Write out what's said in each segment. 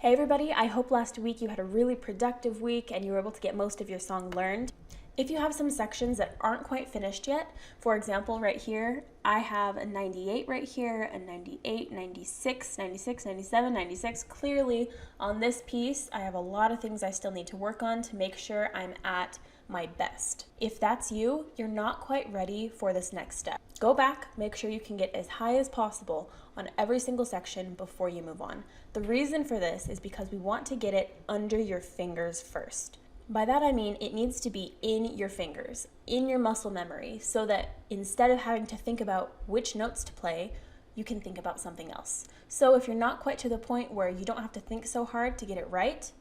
Hey everybody, I hope last week you had a really productive week and you were able to get most of your song learned. If you have some sections that aren't quite finished yet, for example, right here, I have a 98 right here, a 98, 96, 96, 97, 96. Clearly, on this piece, I have a lot of things I still need to work on to make sure I'm at my best. If that's you, you're not quite ready for this next step. Go back, make sure you can get as high as possible on every single section before you move on. The reason for this is because we want to get it under your fingers first. By that I mean it needs to be in your fingers, in your muscle memory, so that instead of having to think about which notes to play, you can think about something else. So if you're not quite to the point where you don't have to think so hard to get it right,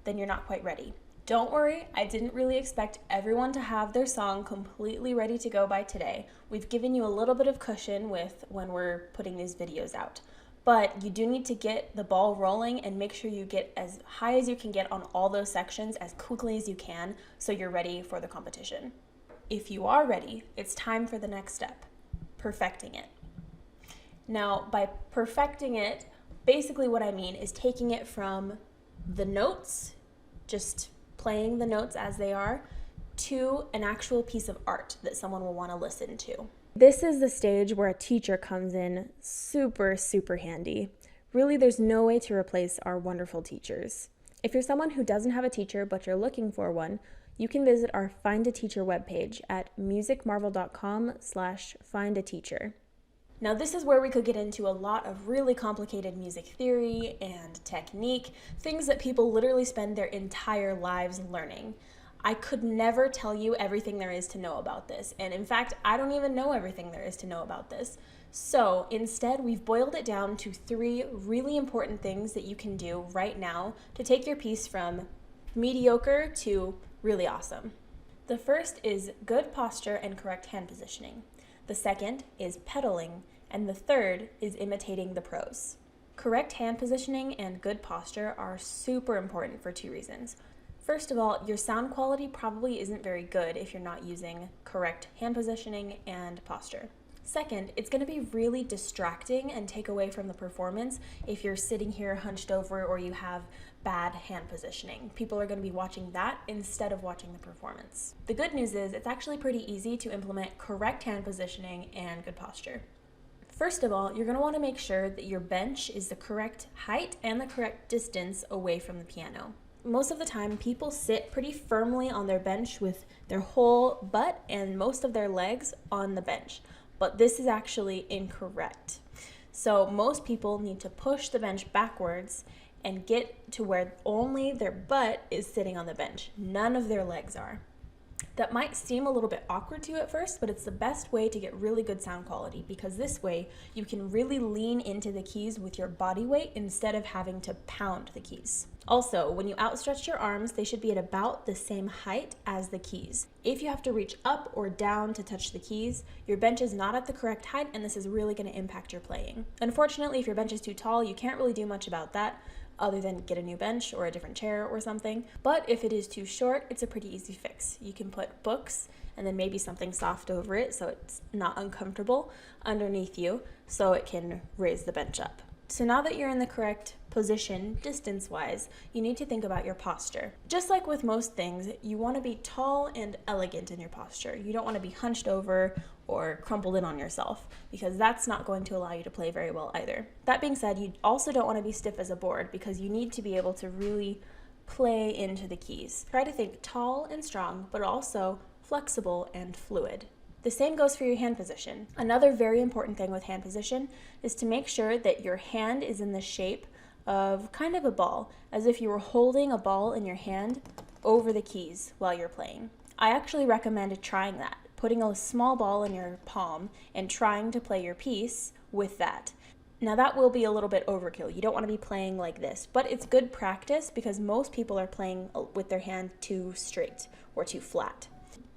then you're not quite ready. Don't worry, I didn't really expect everyone to have their song completely ready to go by today. We've given you a little bit of cushion with when we're putting these videos out. But you do need to get the ball rolling and make sure you get as high as you can get on all those sections as quickly as you can so you're ready for the competition. If you are ready, it's time for the next step, perfecting it. Now, by perfecting it, basically what I mean is taking it from the notes, just playing the notes as they are, to an actual piece of art that someone will want to listen to. This is the stage where a teacher comes in super handy. Really, there's no way to replace our wonderful teachers. If you're someone who doesn't have a teacher but you're looking for one, you can visit our Find a Teacher webpage at musicmarvel.com/findateacher. Now this is where we could get into a lot of really complicated music theory and technique, things that people literally spend their entire lives learning. I could never tell you everything there is to know about this, and in fact, I don't even know everything there is to know about this. So instead, we've boiled it down to 3 really important things that you can do right now to take your piece from mediocre to really awesome. The first is good posture and correct hand positioning. The second is pedaling, and the third is imitating the pros. Correct hand positioning and good posture are super important for 2 reasons. First of all, your sound quality probably isn't very good if you're not using correct hand positioning and posture. Second, it's going to be really distracting and take away from the performance if you're sitting here hunched over or you have bad hand positioning. People are going to be watching that instead of watching the performance. The good news is it's actually pretty easy to implement correct hand positioning and good posture. First of all, you're going to want to make sure that your bench is the correct height and the correct distance away from the piano. Most of the time, people sit pretty firmly on their bench with their whole butt and most of their legs on the bench, but this is actually incorrect. So most people need to push the bench backwards and get to where only their butt is sitting on the bench. None of their legs are. That might seem a little bit awkward to you at first, but it's the best way to get really good sound quality because this way you can really lean into the keys with your body weight instead of having to pound the keys. Also, when you outstretch your arms, they should be at about the same height as the keys. If you have to reach up or down to touch the keys, your bench is not at the correct height and this is really going to impact your playing. Unfortunately, if your bench is too tall, you can't really do much about that other than get a new bench or a different chair or something. But if it is too short, it's a pretty easy fix. You can put books and then maybe something soft over it so it's not uncomfortable underneath you so it can raise the bench up. So now that you're in the correct position distance-wise, you need to think about your posture. Just like with most things, you want to be tall and elegant in your posture. You don't want to be hunched over or crumpled in on yourself because that's not going to allow you to play very well either. That being said, you also don't want to be stiff as a board because you need to be able to really play into the keys. Try to think tall and strong, but also flexible and fluid. The same goes for your hand position. Another very important thing with hand position is to make sure that your hand is in the shape of kind of a ball, as if you were holding a ball in your hand over the keys while you're playing. I actually recommend trying that, putting a small ball in your palm and trying to play your piece with that. Now that will be a little bit overkill. You don't want to be playing like this, but it's good practice because most people are playing with their hand too straight or too flat.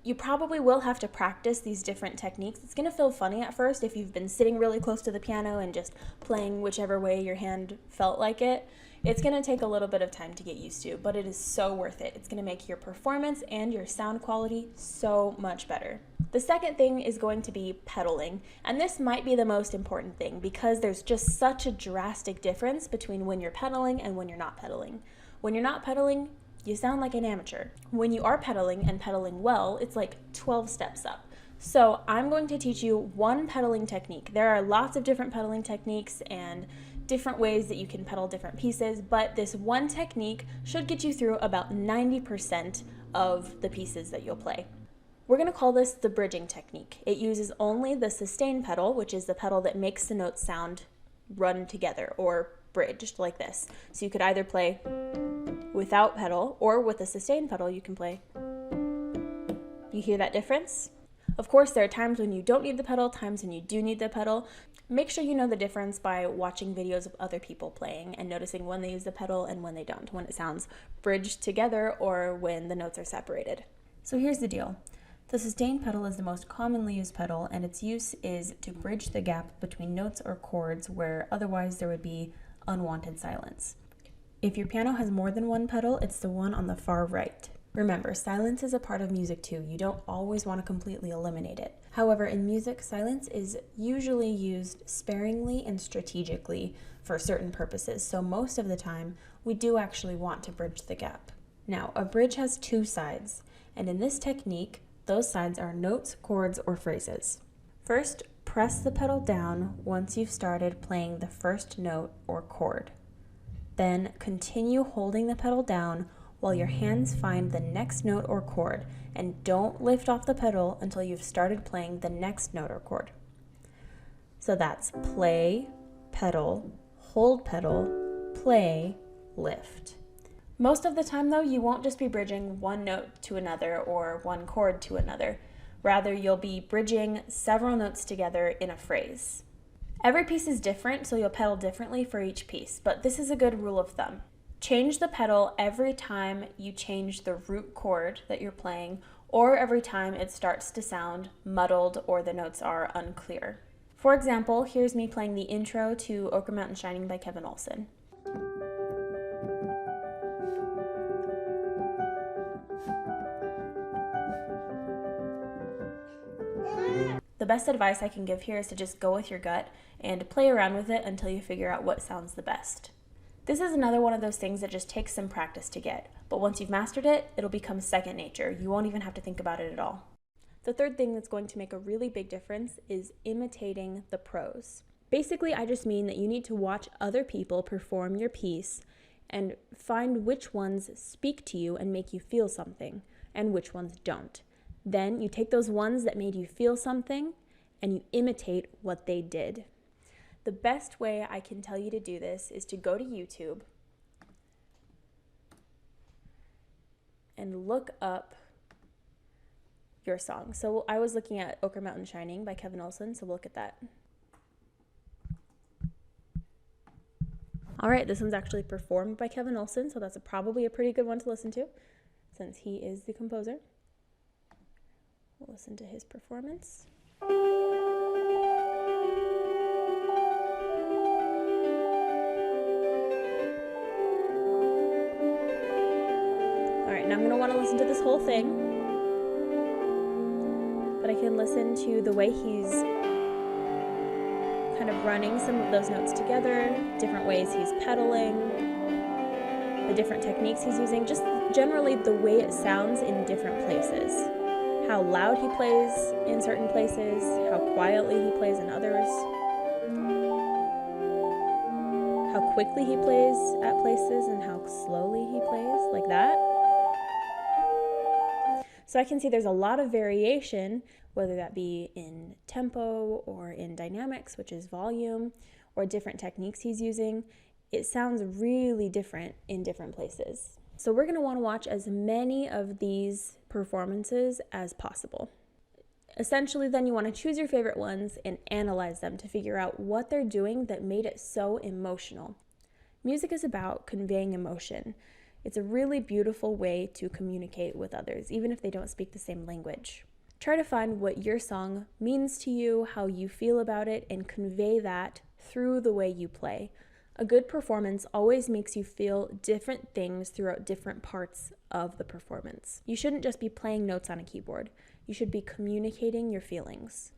You probably will have to practice these different techniques. It's going to feel funny at first if you've been sitting really close to the piano and just playing whichever way your hand felt like it. It's going to take a little bit of time to get used to, but it is so worth it. It's going to make your performance and your sound quality so much better. The second thing is going to be pedaling, and this might be the most important thing because there's just such a drastic difference between when you're pedaling and when you're not pedaling. When you're not pedaling, you sound like an amateur. When you are pedaling and pedaling well, it's like 12 steps up. So I'm going to teach you one pedaling technique. There are lots of different pedaling techniques and different ways that you can pedal different pieces, but this one technique should get you through about 90% of the pieces that you'll play. We're going to call this the bridging technique. It uses only the sustain pedal, which is the pedal that makes the notes sound run together or bridged like this. So you could either play without pedal, or with the sustain pedal you can play. You hear that difference? Of course, there are times when you don't need the pedal, times when you do need the pedal. Make sure you know the difference by watching videos of other people playing and noticing when they use the pedal and when they don't, when it sounds bridged together or when the notes are separated. So here's the deal. The sustain pedal is the most commonly used pedal, and its use is to bridge the gap between notes or chords where otherwise there would be unwanted silence. If your piano has more than one pedal, it's the one on the far right. Remember, silence is a part of music too. You don't always want to completely eliminate it. However, in music, silence is usually used sparingly and strategically for certain purposes, so most of the time, we do actually want to bridge the gap. Now, a bridge has two sides, and in this technique, those sides are notes, chords, or phrases. First, press the pedal down once you've started playing the first note or chord. Then continue holding the pedal down while your hands find the next note or chord, and don't lift off the pedal until you've started playing the next note or chord. So that's play, pedal, hold pedal, play, lift. Most of the time though, you won't just be bridging one note to another or one chord to another. Rather, you'll be bridging several notes together in a phrase. Every piece is different, so you'll pedal differently for each piece, but this is a good rule of thumb. Change the pedal every time you change the root chord that you're playing, or every time it starts to sound muddled or the notes are unclear. For example, here's me playing the intro to Ochre Mountain Shining by Kevin Olson. The best advice I can give here is to just go with your gut and play around with it until you figure out what sounds the best. This is another one of those things that just takes some practice to get, but once you've mastered it, it'll become second nature. You won't even have to think about it at all. The third thing that's going to make a really big difference is imitating the pros. Basically, I just mean that you need to watch other people perform your piece and find which ones speak to you and make you feel something, and which ones don't. Then you take those ones that made you feel something and you imitate what they did. The best way I can tell you to do this is to go to YouTube and look up your song. So I was looking at Ochre Mountain Shining by Kevin Olson, so we'll look at that. All right, this one's actually performed by Kevin Olson, so that's probably a pretty good one to listen to since he is the composer. We'll listen to his performance. All right, now I'm going to want to listen to this whole thing, but I can listen to the way he's kind of running some of those notes together, different ways he's pedaling, the different techniques he's using, just generally the way it sounds in different places. How loud he plays in certain places, how quietly he plays in others, how quickly he plays at places and how slowly he plays, like that. So I can see there's a lot of variation, whether that be in tempo or in dynamics, which is volume, or different techniques he's using. It sounds really different in different places. So we're going to want to watch as many of these performances as possible. Essentially, then you want to choose your favorite ones and analyze them to figure out what they're doing that made it so emotional. Music is about conveying emotion. It's a really beautiful way to communicate with others, even if they don't speak the same language. Try to find what your song means to you, how you feel about it, and convey that through the way you play. A good performance always makes you feel different things throughout different parts of the performance. You shouldn't just be playing notes on a keyboard. You should be communicating your feelings.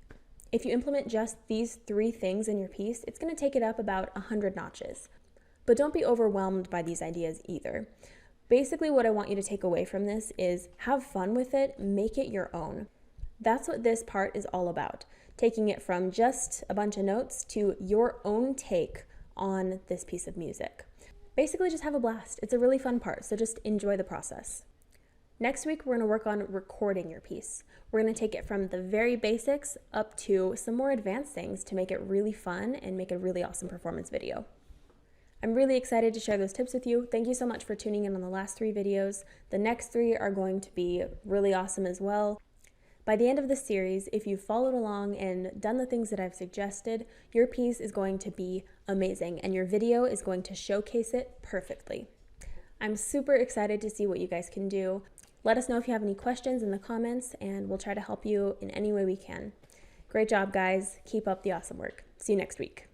If you implement just these 3 things in your piece, it's going to take it up about 100 notches. But don't be overwhelmed by these ideas either. Basically, what I want you to take away from this is have fun with it, make it your own. That's what this part is all about, taking it from just a bunch of notes to your own take on this piece of music. Basically, just have a blast. It's a really fun part, so just enjoy the process. Next week, we're going to work on recording your piece. We're going to take it from the very basics up to some more advanced things to make it really fun and make a really awesome performance video. I'm really excited to share those tips with you. Thank you so much for tuning in on the last 3 videos. The next 3 are going to be really awesome as well. By the end of this series, if you've followed along and done the things that I've suggested, your piece is going to be amazing and your video is going to showcase it perfectly. I'm super excited to see what you guys can do. Let us know if you have any questions in the comments and we'll try to help you in any way we can. Great job, guys. Keep up the awesome work. See you next week.